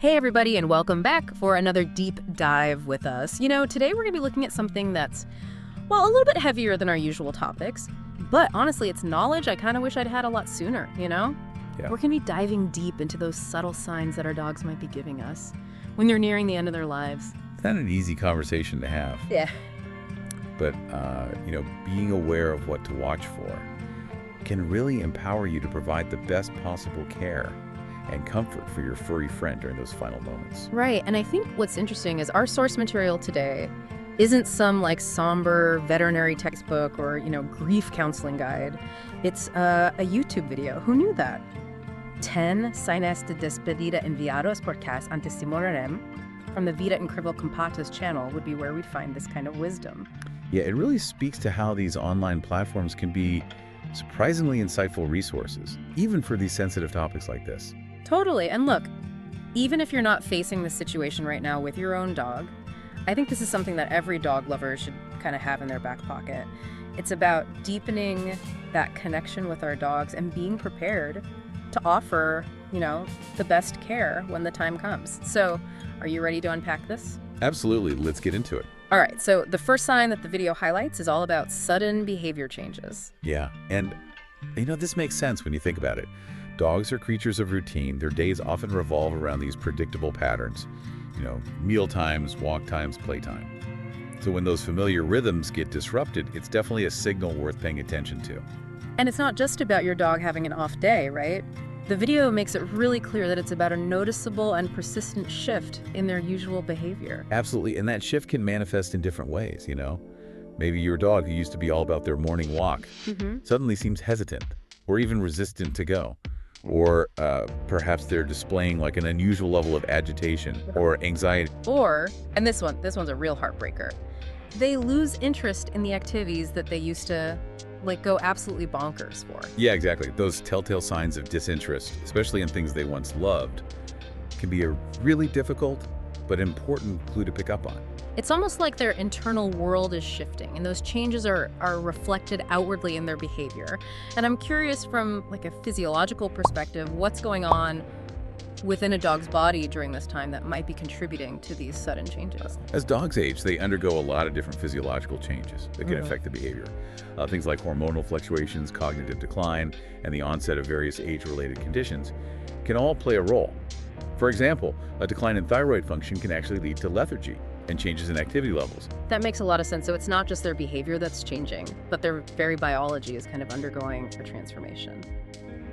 Hey everybody, and welcome back for another deep dive with us. Today we're going to be looking at something that's, well, a little bit heavier than our usual topics, but honestly, it's knowledge I kind of wish I'd had a lot sooner. Yeah. We're going to be diving deep into those subtle signs that our dogs might be giving us when they're nearing the end of their lives. It's not an easy conversation to have, Yeah. but being aware of what to watch for can really empower you to provide the best possible care and comfort for your furry friend during those final moments. Right, and I think what's interesting is our source material today isn't some somber veterinary textbook or, grief counseling guide. It's a YouTube video. Who knew that? 10 Signes de Despedida enviados por cas antesimorarem from the Vida Incrível Compatas channel would be where we'd find this kind of wisdom. Yeah, it really speaks to how these online platforms can be surprisingly insightful resources, even for these sensitive topics like this. Totally. And look, even if you're not facing this situation right now with your own dog, I think this is something that every dog lover should kind of have in their back pocket. It's about deepening that connection with our dogs and being prepared to offer, the best care when the time comes. So, are you ready to unpack this? Absolutely. Let's get into it. All right. So, the first sign that the video highlights is all about sudden behavior changes. Yeah, and this makes sense when you think about it. Dogs are creatures of routine. Their days often revolve around these predictable patterns. Meal times, walk times, playtime. So when those familiar rhythms get disrupted, it's definitely a signal worth paying attention to. And it's not just about your dog having an off day, right? The video makes it really clear that it's about a noticeable and persistent shift in their usual behavior. Absolutely, and that shift can manifest in different ways, Maybe your dog, who used to be all about their morning walk, suddenly seems hesitant or even resistant to go. Or perhaps they're displaying an unusual level of agitation or anxiety. Or, and this one's a real heartbreaker, they lose interest in the activities that they used to go absolutely bonkers for. Yeah, exactly. Those telltale signs of disinterest, especially in things they once loved, can be a really difficult but important clue to pick up on. It's almost like their internal world is shifting, and those changes are reflected outwardly in their behavior. And I'm curious from a physiological perspective, what's going on within a dog's body during this time that might be contributing to these sudden changes. As dogs age, they undergo a lot of different physiological changes that can affect the behavior. Things like hormonal fluctuations, cognitive decline, and the onset of various age-related conditions can all play a role. For example, a decline in thyroid function can actually lead to lethargy and changes in activity levels. That makes a lot of sense. So it's not just their behavior that's changing, but their very biology is kind of undergoing a transformation.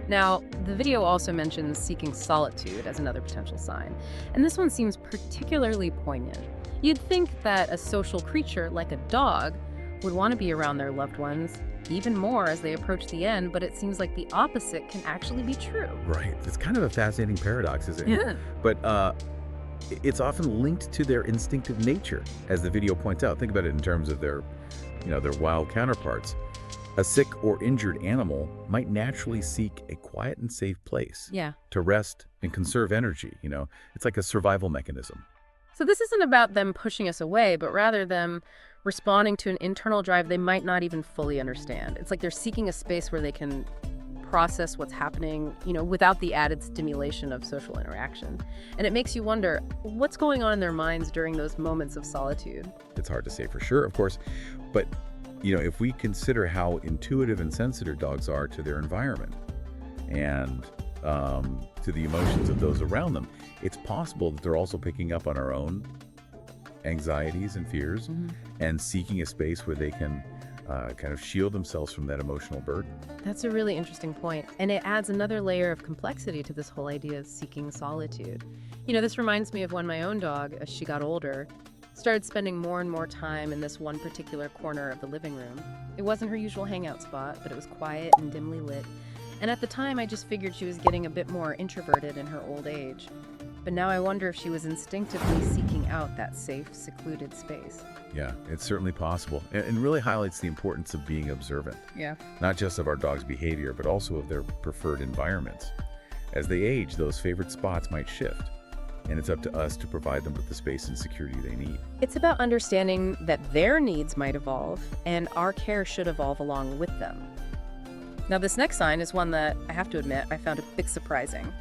Now, the video also mentions seeking solitude as another potential sign, and this one seems particularly poignant. You'd think that a social creature like a dog would want to be around their loved ones even more as they approach the end, but it seems like the opposite can actually be true. Right. It's kind of a fascinating paradox, isn't it? Yeah. But it's often linked to their instinctive nature, as the video points out. Think about it in terms of their wild counterparts. A sick or injured animal might naturally seek a quiet and safe place to rest and conserve energy. It's like a survival mechanism. So this isn't about them pushing us away, but rather them responding to an internal drive they might not even fully understand. It's like they're seeking a space where they can process what's happening, without the added stimulation of social interaction. And it makes you wonder, what's going on in their minds during those moments of solitude? It's hard to say for sure, of course, but if we consider how intuitive and sensitive dogs are to their environment and to the emotions of those around them, it's possible that they're also picking up on our own anxieties and fears and seeking a space where they can kind of shield themselves from that emotional burden. That's a really interesting point. And it adds another layer of complexity to this whole idea of seeking solitude. This reminds me of when my own dog, as she got older, started spending more and more time in this one particular corner of the living room. It wasn't her usual hangout spot, but it was quiet and dimly lit. And at the time, I just figured she was getting a bit more introverted in her old age. But now I wonder if she was instinctively seeking out that safe, secluded space. Yeah, it's certainly possible, and really highlights the importance of being observant. Yeah. Not just of our dog's behavior, but also of their preferred environments. As they age, those favorite spots might shift, and it's up to us to provide them with the space and security they need. It's about understanding that their needs might evolve, and our care should evolve along with them. Now, this next sign is one that I have to admit I found a bit surprising.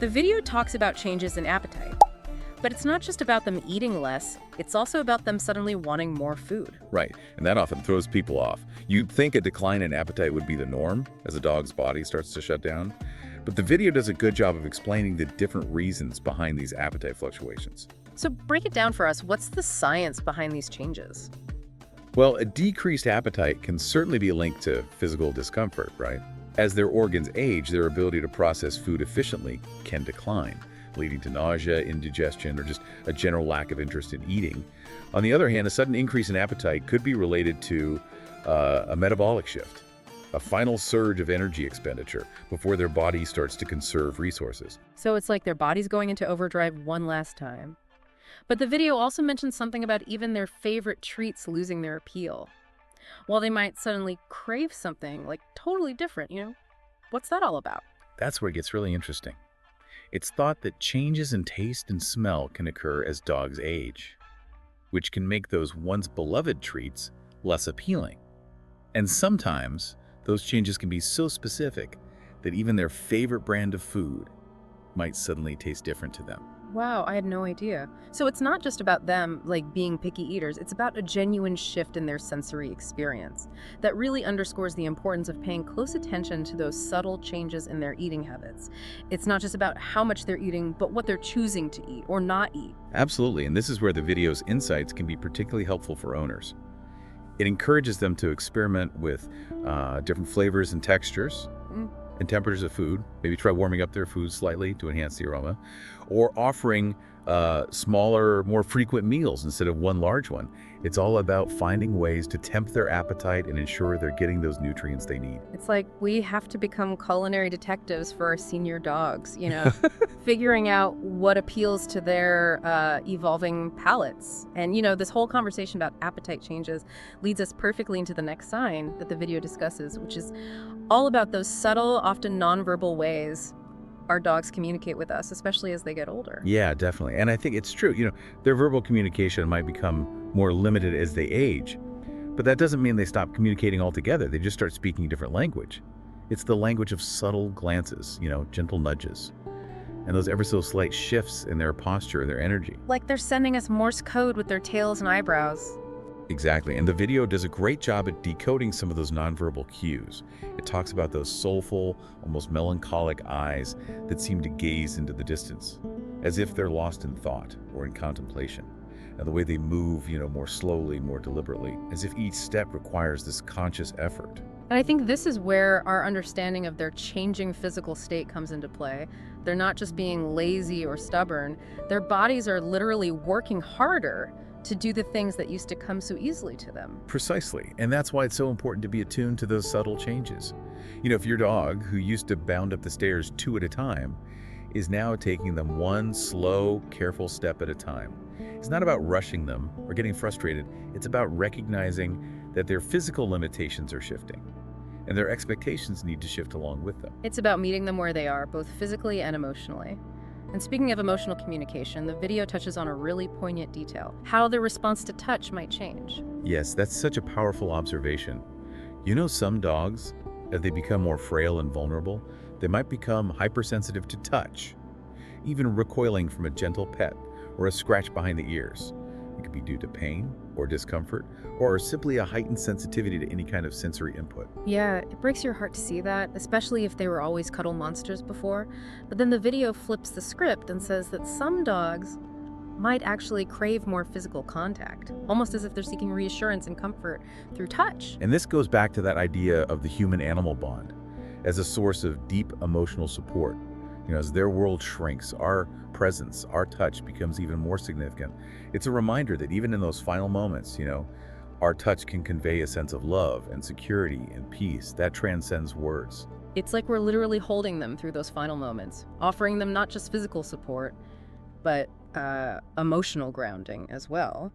The video talks about changes in appetite. But it's not just about them eating less, it's also about them suddenly wanting more food. Right, and that often throws people off. You'd think a decline in appetite would be the norm as a dog's body starts to shut down, but the video does a good job of explaining the different reasons behind these appetite fluctuations. So break it down for us. What's the science behind these changes? Well, a decreased appetite can certainly be linked to physical discomfort, right? As their organs age, their ability to process food efficiently can decline, leading to nausea, indigestion, or just a general lack of interest in eating. On the other hand, a sudden increase in appetite could be related to a metabolic shift, a final surge of energy expenditure before their body starts to conserve resources. So it's like their body's going into overdrive one last time. But the video also mentions something about even their favorite treats losing their appeal. While they might suddenly crave something like totally different, what's that all about? That's where it gets really interesting. It's thought that changes in taste and smell can occur as dogs age, which can make those once beloved treats less appealing. And sometimes those changes can be so specific that even their favorite brand of food might suddenly taste different to them. Wow, I had no idea. So it's not just about them, being picky eaters. It's about a genuine shift in their sensory experience that really underscores the importance of paying close attention to those subtle changes in their eating habits. It's not just about how much they're eating, but what they're choosing to eat or not eat. Absolutely, and this is where the video's insights can be particularly helpful for owners. It encourages them to experiment with different flavors and textures, and temperatures of food. Maybe try warming up their food slightly to enhance the aroma, or offering smaller, more frequent meals instead of one large one. It's all about finding ways to tempt their appetite and ensure they're getting those nutrients they need. It's like we have to become culinary detectives for our senior dogs, figuring out what appeals to their evolving palates. And, this whole conversation about appetite changes leads us perfectly into the next sign that the video discusses, which is all about those subtle, often nonverbal ways our dogs communicate with us, especially as they get older. Yeah, definitely. And I think it's true. Their verbal communication might become more limited as they age, but that doesn't mean they stop communicating altogether. They just start speaking a different language. It's the language of subtle glances, gentle nudges, and those ever so slight shifts in their posture, their energy. Like they're sending us Morse code with their tails and eyebrows. Exactly, and the video does a great job at decoding some of those nonverbal cues. It talks about those soulful, almost melancholic eyes that seem to gaze into the distance, as if they're lost in thought or in contemplation. And the way they move, more slowly, more deliberately, as if each step requires this conscious effort. And I think this is where our understanding of their changing physical state comes into play. They're not just being lazy or stubborn. Their bodies are literally working harder to do the things that used to come so easily to them. Precisely, and that's why it's so important to be attuned to those subtle changes. If your dog, who used to bound up the stairs 2 at a time, is now taking them one slow, careful step at a time. It's not about rushing them or getting frustrated. It's about recognizing that their physical limitations are shifting, and their expectations need to shift along with them. It's about meeting them where they are, both physically and emotionally. And speaking of emotional communication, the video touches on a really poignant detail: how their response to touch might change. Yes, that's such a powerful observation. Some dogs, as they become more frail and vulnerable, they might become hypersensitive to touch, even recoiling from a gentle pet or a scratch behind the ears. It could be due to pain or discomfort, or simply a heightened sensitivity to any kind of sensory input. Yeah, it breaks your heart to see that, especially if they were always cuddle monsters before. But then the video flips the script and says that some dogs might actually crave more physical contact, almost as if they're seeking reassurance and comfort through touch. And this goes back to that idea of the human-animal bond as a source of deep emotional support. As their world shrinks, our presence, our touch becomes even more significant. It's a reminder that even in those final moments, our touch can convey a sense of love and security and peace that transcends words. It's like we're literally holding them through those final moments, offering them not just physical support, but emotional grounding as well.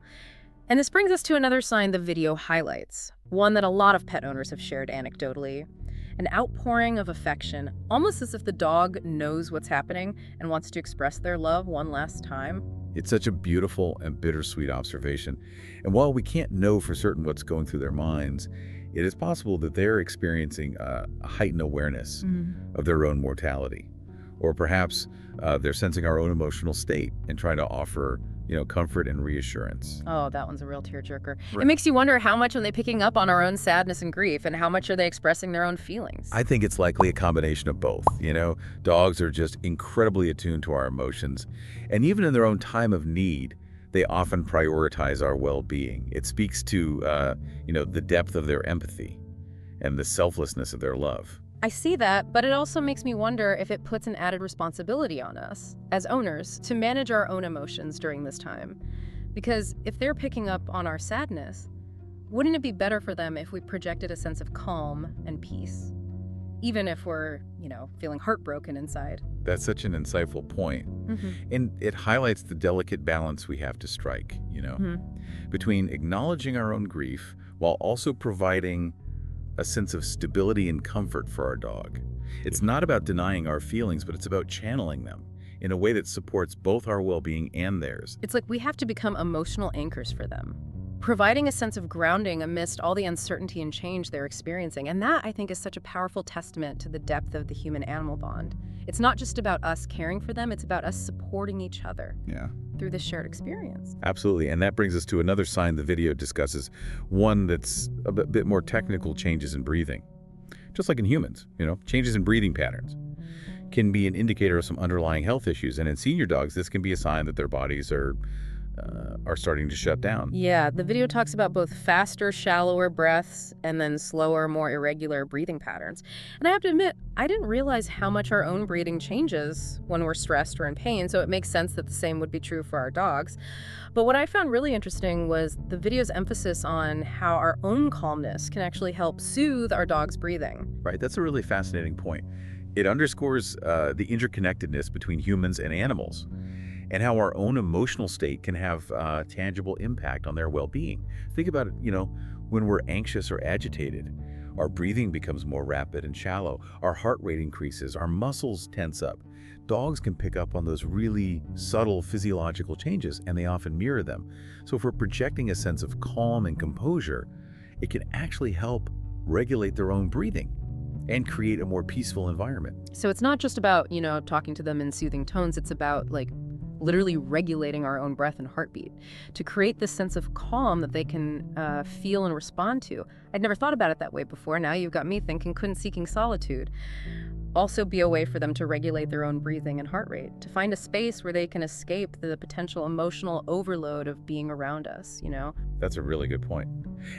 And this brings us to another sign the video highlights, one that a lot of pet owners have shared anecdotally: an outpouring of affection, almost as if the dog knows what's happening and wants to express their love one last time. It's such a beautiful and bittersweet observation. And while we can't know for certain what's going through their minds, it is possible that they're experiencing a heightened awareness of their own mortality, Or perhaps they're sensing our own emotional state and trying to offer, comfort and reassurance. Oh, that one's a real tearjerker. Right. It makes you wonder how much are they picking up on our own sadness and grief, and how much are they expressing their own feelings? I think it's likely a combination of both. Dogs are just incredibly attuned to our emotions. And even in their own time of need, they often prioritize our well-being. It speaks to, the depth of their empathy and the selflessness of their love. I see that, but it also makes me wonder if it puts an added responsibility on us, as owners, to manage our own emotions during this time. Because if they're picking up on our sadness, wouldn't it be better for them if we projected a sense of calm and peace? Even if we're, feeling heartbroken inside. That's such an insightful point. And it highlights the delicate balance we have to strike, between acknowledging our own grief while also providing a sense of stability and comfort for our dog. It's not about denying our feelings, but it's about channeling them in a way that supports both our well-being and theirs. It's like we have to become emotional anchors for them, providing a sense of grounding amidst all the uncertainty and change they're experiencing. And that, I think, is such a powerful testament to the depth of the human-animal bond. It's not just about us caring for them, it's about us supporting each other through this shared experience. Absolutely. And that brings us to another sign the video discusses, one that's a bit more technical: changes in breathing. Just like in humans, changes in breathing patterns can be an indicator of some underlying health issues. And in senior dogs, this can be a sign that their bodies are starting to shut down. Yeah, the video talks about both faster, shallower breaths and then slower, more irregular breathing patterns. And I have to admit, I didn't realize how much our own breathing changes when we're stressed or in pain, so it makes sense that the same would be true for our dogs. But what I found really interesting was the video's emphasis on how our own calmness can actually help soothe our dog's breathing. Right, that's a really fascinating point. It underscores the interconnectedness between humans and animals, and how our own emotional state can have tangible impact on their well-being. Think about it, when we're anxious or agitated, our breathing becomes more rapid and shallow, our heart rate increases, our muscles tense up. Dogs can pick up on those really subtle physiological changes, and they often mirror them. So if we're projecting a sense of calm and composure, it can actually help regulate their own breathing and create a more peaceful environment. So it's not just about, talking to them in soothing tones, it's about, literally regulating our own breath and heartbeat to create this sense of calm that they can feel and respond to. I'd never thought about it that way before. Now you've got me thinking, couldn't seeking solitude also be a way for them to regulate their own breathing and heart rate, to find a space where they can escape the potential emotional overload of being around us, That's a really good point.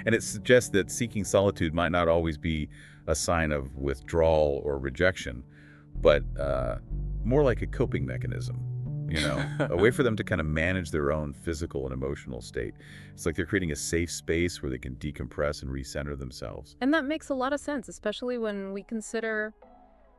And it suggests that seeking solitude might not always be a sign of withdrawal or rejection, but more like a coping mechanism. A way for them to kind of manage their own physical and emotional state. It's like they're creating a safe space where they can decompress and recenter themselves. And that makes a lot of sense, especially when we consider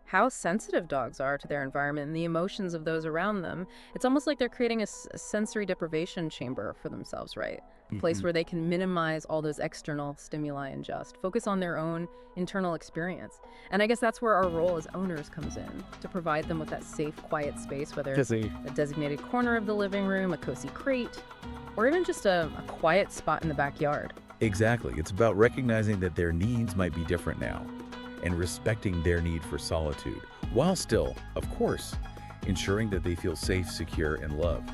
how sensitive dogs are to their environment and the emotions of those around them. It's almost like they're creating a sensory deprivation chamber for themselves, right? A place where they can minimize all those external stimuli and just focus on their own internal experience. And I guess that's where our role as owners comes in, to provide them with that safe, quiet space, whether it's a designated corner of the living room, a cozy crate, or even just a quiet spot in the backyard. Exactly. It's about recognizing that their needs might be different now and respecting their need for solitude, while still, of course, ensuring that they feel safe, secure, and loved.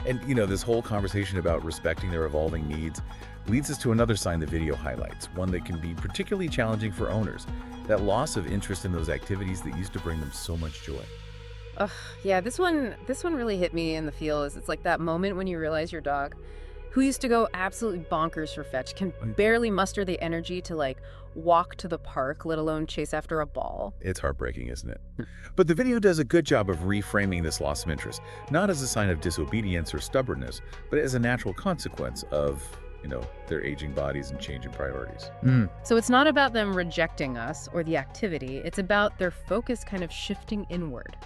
And, this whole conversation about respecting their evolving needs leads us to another sign the video highlights, one that can be particularly challenging for owners: that loss of interest in those activities that used to bring them so much joy. Yeah, this one really hit me in the feels. It's like that moment when you realize your dog, who used to go absolutely bonkers for fetch, can barely muster the energy to walk to the park, let alone chase after a ball. It's heartbreaking, isn't it? But the video does a good job of reframing this loss of interest, not as a sign of disobedience or stubbornness, but as a natural consequence of, their aging bodies and changing priorities. So it's not about them rejecting us or the activity. It's about their focus kind of shifting inward,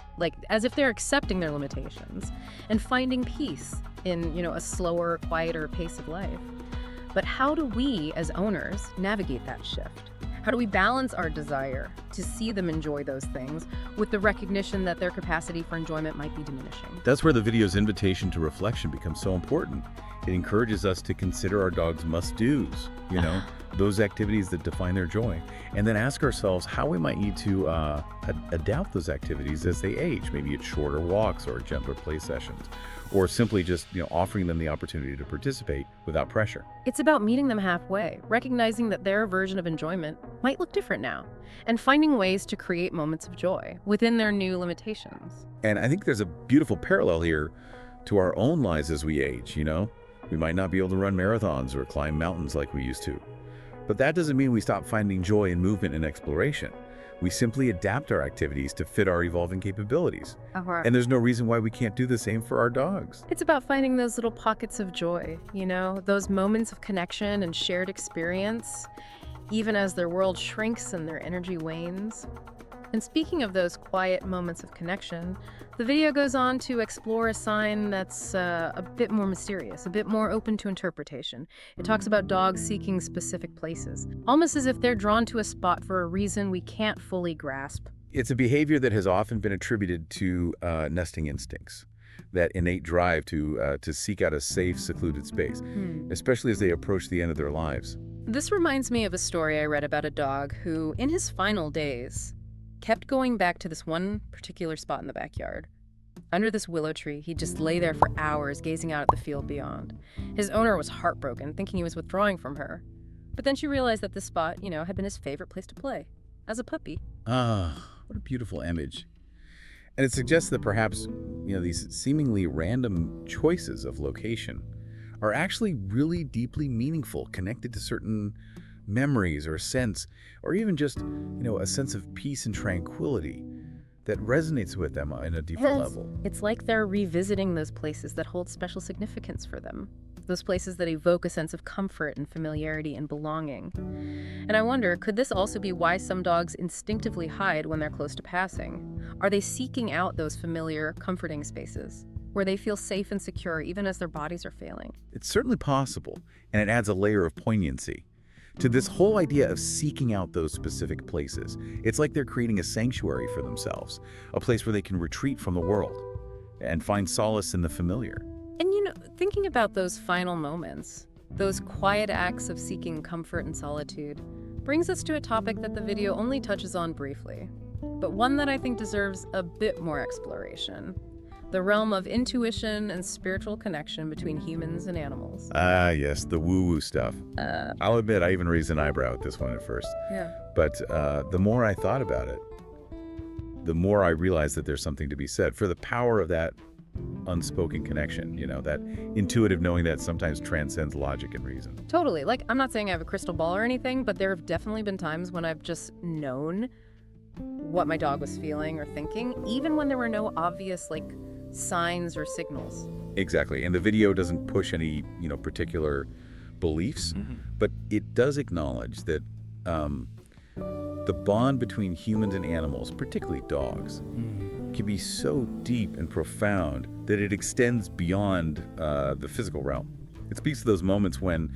as if they're accepting their limitations and finding peace in, a slower, quieter pace of life. But how do we, as owners, navigate that shift? How do we balance our desire to see them enjoy those things with the recognition that their capacity for enjoyment might be diminishing? That's where the video's invitation to reflection becomes so important. It encourages us to consider our dog's must-dos, those activities that define their joy, and then ask ourselves how we might need to adapt those activities as they age. Maybe it's shorter walks or gentler play sessions, or simply just offering them the opportunity to participate without pressure. It's about meeting them halfway, recognizing that their version of enjoyment might look different now, and finding ways to create moments of joy within their new limitations. And I think there's a beautiful parallel here to our own lives as we age. We might not be able to run marathons or climb mountains like we used to. But that doesn't mean we stop finding joy in movement and exploration. We simply adapt our activities to fit our evolving capabilities. And there's no reason why we can't do the same for our dogs. It's about finding those little pockets of joy, those moments of connection and shared experience, even as their world shrinks and their energy wanes. And speaking of those quiet moments of connection, the video goes on to explore a sign that's a bit more mysterious, a bit more open to interpretation. It talks about dogs seeking specific places, almost as if they're drawn to a spot for a reason we can't fully grasp. It's a behavior that has often been attributed to nesting instincts, that innate drive to seek out a safe, secluded space, especially as they approach the end of their lives. This reminds me of a story I read about a dog who, in his final days, kept going back to this one particular spot in the backyard. Under this willow tree, he'd just lay there for hours, gazing out at the field beyond. His owner was heartbroken, thinking he was withdrawing from her. But then she realized that this spot, had been his favorite place to play, as a puppy. Ah, what a beautiful image. And it suggests that perhaps, these seemingly random choices of location are actually really deeply meaningful, connected to certain memories or sense, or even just, a sense of peace and tranquility that resonates with them in a deeper level. It's like they're revisiting those places that hold special significance for them. Those places that evoke a sense of comfort and familiarity and belonging. And I wonder, could this also be why some dogs instinctively hide when they're close to passing? Are they seeking out those familiar, comforting spaces where they feel safe and secure even as their bodies are failing? It's certainly possible, and it adds a layer of poignancy to this whole idea of seeking out those specific places. It's like they're creating a sanctuary for themselves, a place where they can retreat from the world and find solace in the familiar. And thinking about those final moments, those quiet acts of seeking comfort and solitude, brings us to a topic that the video only touches on briefly, but one that I think deserves a bit more exploration. The realm of intuition and spiritual connection between humans and animals. Ah, yes, the woo-woo stuff. I'll admit, I even raised an eyebrow at this one at first. Yeah. But the more I thought about it, the more I realized that there's something to be said for the power of that unspoken connection, that intuitive knowing that sometimes transcends logic and reason. Totally. I'm not saying I have a crystal ball or anything, but there have definitely been times when I've just known what my dog was feeling or thinking, even when there were no obvious, signs or signals. Exactly. And the video doesn't push any, particular beliefs, but it does acknowledge that the bond between humans and animals, particularly dogs, can be so deep and profound that it extends beyond the physical realm. It speaks to those moments when,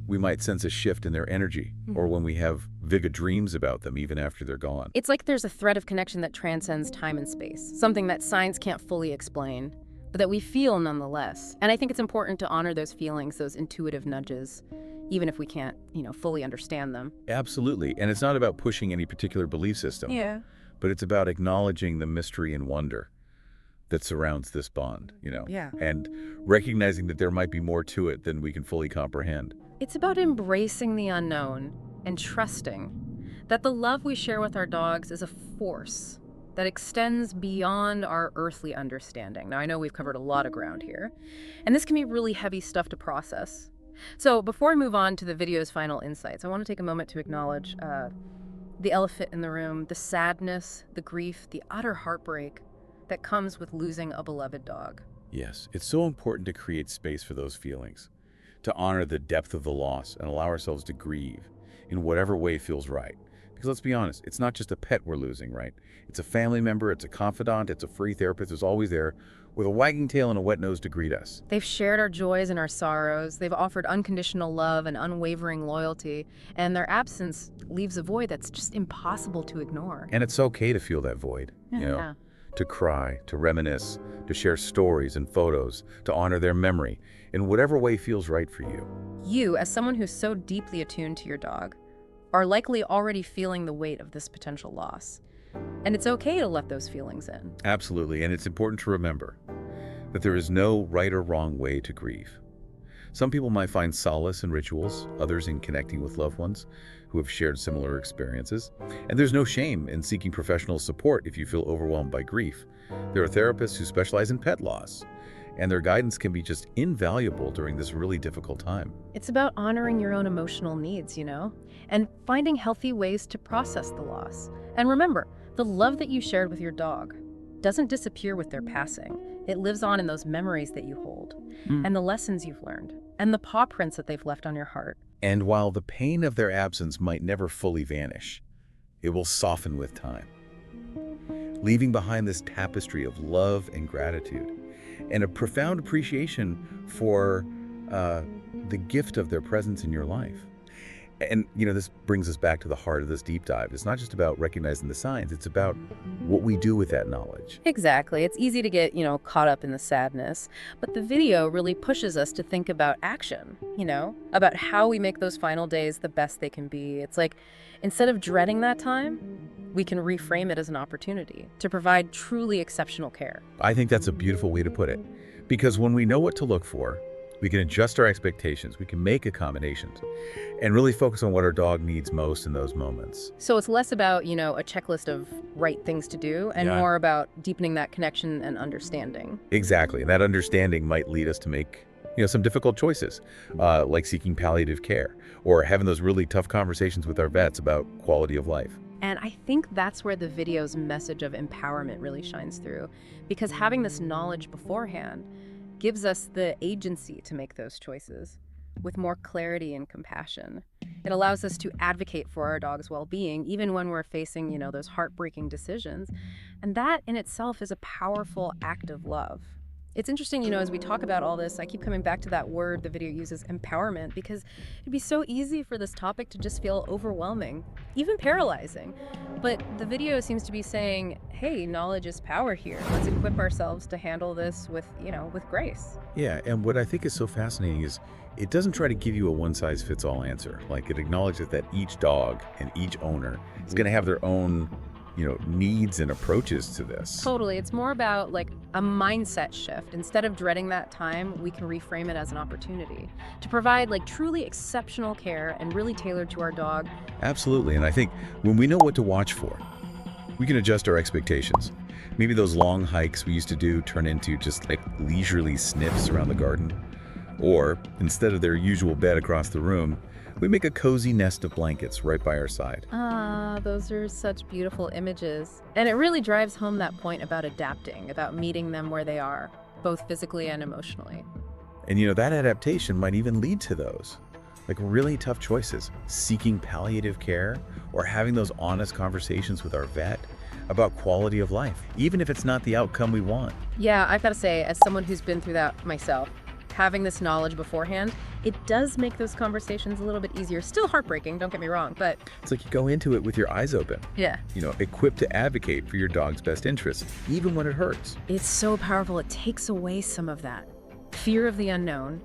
we might sense a shift in their energy, or when we have vivid dreams about them even after they're gone. It's like there's a thread of connection that transcends time and space, something that science can't fully explain, but that we feel nonetheless. And I think it's important to honor those feelings, those intuitive nudges, even if we can't, fully understand them. Absolutely. And it's not about pushing any particular belief system. Yeah. But it's about acknowledging the mystery and wonder that surrounds this bond, Yeah. and recognizing that there might be more to it than we can fully comprehend. It's about embracing the unknown and trusting that the love we share with our dogs is a force that extends beyond our earthly understanding. Now, I know we've covered a lot of ground here, and this can be really heavy stuff to process. So before I move on to the video's final insights, I want to take a moment to acknowledge the elephant in the room, the sadness, the grief, the utter heartbreak that comes with losing a beloved dog. Yes, it's so important to create space for those feelings, to honor the depth of the loss and allow ourselves to grieve in whatever way feels right. Because let's be honest, it's not just a pet we're losing, right? It's a family member, it's a confidant, it's a free therapist who's always there with a wagging tail and a wet nose to greet us. They've shared our joys and our sorrows. They've offered unconditional love and unwavering loyalty, and their absence leaves a void that's just impossible to ignore. And it's okay to feel that void, Yeah. to cry, to reminisce, to share stories and photos, to honor their memory in whatever way feels right for you. You, as someone who's so deeply attuned to your dog, are likely already feeling the weight of this potential loss. And it's okay to let those feelings in. Absolutely, and it's important to remember that there is no right or wrong way to grieve. Some people might find solace in rituals, others in connecting with loved ones who have shared similar experiences. And there's no shame in seeking professional support if you feel overwhelmed by grief. There are therapists who specialize in pet loss, and their guidance can be just invaluable during this really difficult time. It's about honoring your own emotional needs, and finding healthy ways to process the loss. And remember, the love that you shared with your dog doesn't disappear with their passing. It lives on in those memories that you hold, and the lessons you've learned, and the paw prints that they've left on your heart. And while the pain of their absence might never fully vanish, it will soften with time, leaving behind this tapestry of love and gratitude and a profound appreciation for the gift of their presence in your life. And, this brings us back to the heart of this deep dive. It's not just about recognizing the signs. It's about what we do with that knowledge. Exactly. It's easy to get, caught up in the sadness. But the video really pushes us to think about action, about how we make those final days the best they can be. It's like, instead of dreading that time, we can reframe it as an opportunity to provide truly exceptional care. I think that's a beautiful way to put it. Because when we know what to look for, we can adjust our expectations, we can make accommodations, and really focus on what our dog needs most in those moments. So it's less about, a checklist of right things to do and more about deepening that connection and understanding. Exactly. And that understanding might lead us to make, some difficult choices, like seeking palliative care or having those really tough conversations with our vets about quality of life. And I think that's where the video's message of empowerment really shines through, because having this knowledge beforehand gives us the agency to make those choices with more clarity and compassion. It allows us to advocate for our dog's well-being, even when we're facing, those heartbreaking decisions. And that in itself is a powerful act of love. It's interesting, as we talk about all this, I keep coming back to that word the video uses, empowerment, because it'd be so easy for this topic to just feel overwhelming, even paralyzing. But the video seems to be saying, hey, knowledge is power here. Let's equip ourselves to handle this with grace. Yeah, and what I think is so fascinating is it doesn't try to give you a one-size-fits-all answer. Like, it acknowledges that each dog and each owner is going to have their own needs and approaches to this. Totally. It's more about like a mindset shift. Instead of dreading that time, we can reframe it as an opportunity to provide like truly exceptional care and really tailored to our dog. Absolutely. And I think when we know what to watch for, we can adjust our expectations. Maybe those long hikes we used to do turn into just like leisurely sniffs around the garden. Or instead of their usual bed across the room, we make a cozy nest of blankets right by our side. Those are such beautiful images. And it really drives home that point about adapting, about meeting them where they are, both physically and emotionally. And that adaptation might even lead to those, like really tough choices, seeking palliative care or having those honest conversations with our vet about quality of life, even if it's not the outcome we want. Yeah, I've got to say, as someone who's been through that myself, having this knowledge beforehand, it does make those conversations a little bit easier. Still heartbreaking, don't get me wrong, but it's like you go into it with your eyes open. Yeah. Equipped to advocate for your dog's best interests, even when it hurts. It's so powerful. It takes away some of that fear of the unknown,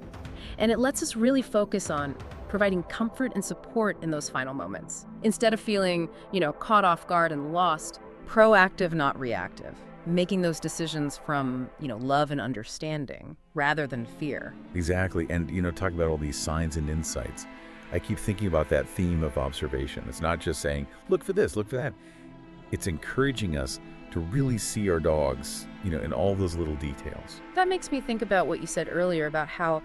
and it lets us really focus on providing comfort and support in those final moments. Instead of feeling, caught off guard and lost, proactive, not reactive. Making those decisions from, love and understanding rather than fear. Exactly. And, talk about all these signs and insights. I keep thinking about that theme of observation. It's not just saying, look for this, look for that. It's encouraging us to really see our dogs, in all those little details. That makes me think about what you said earlier about how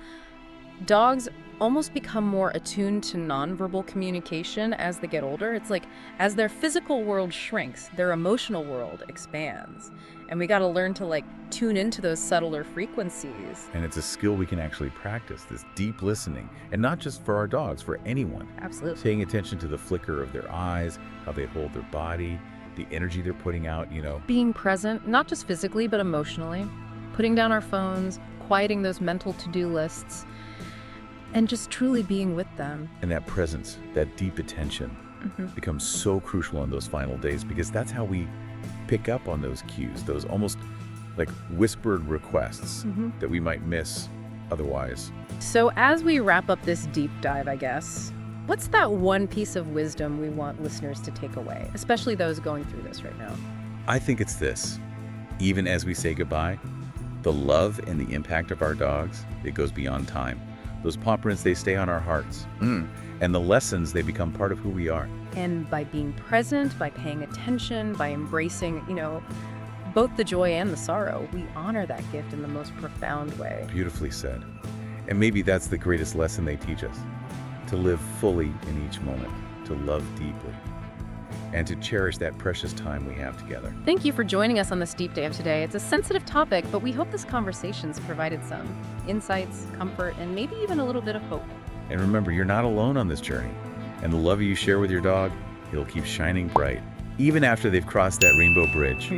dogs almost become more attuned to nonverbal communication as they get older. It's like as their physical world shrinks, their emotional world expands. And we got to learn to tune into those subtler frequencies. And it's a skill we can actually practice, this deep listening, and not just for our dogs, for anyone. Absolutely. Paying attention to the flicker of their eyes, how they hold their body, the energy they're putting out, Being present, not just physically, but emotionally. Putting down our phones, quieting those mental to-do lists, and just truly being with them. And that presence, that deep attention becomes so crucial on those final days, because that's how we pick up on those cues, those almost like whispered requests Mhm. that we might miss otherwise. So as we wrap up this deep dive, I guess, what's that one piece of wisdom we want listeners to take away, especially those going through this right now? I think it's this. Even as we say goodbye, the love and the impact of our dogs, it goes beyond time. Those paw prints, they stay on our hearts. And the lessons, they become part of who we are. And by being present, by paying attention, by embracing, both the joy and the sorrow, we honor that gift in the most profound way. Beautifully said. And maybe that's the greatest lesson they teach us. To live fully in each moment, to love deeply, and to cherish that precious time we have together. Thank you for joining us on this deep dive today. It's a sensitive topic, but we hope this conversation's provided some insights, comfort, and maybe even a little bit of hope. And remember, you're not alone on this journey. And the love you share with your dog, it'll keep shining bright, even after they've crossed that rainbow bridge.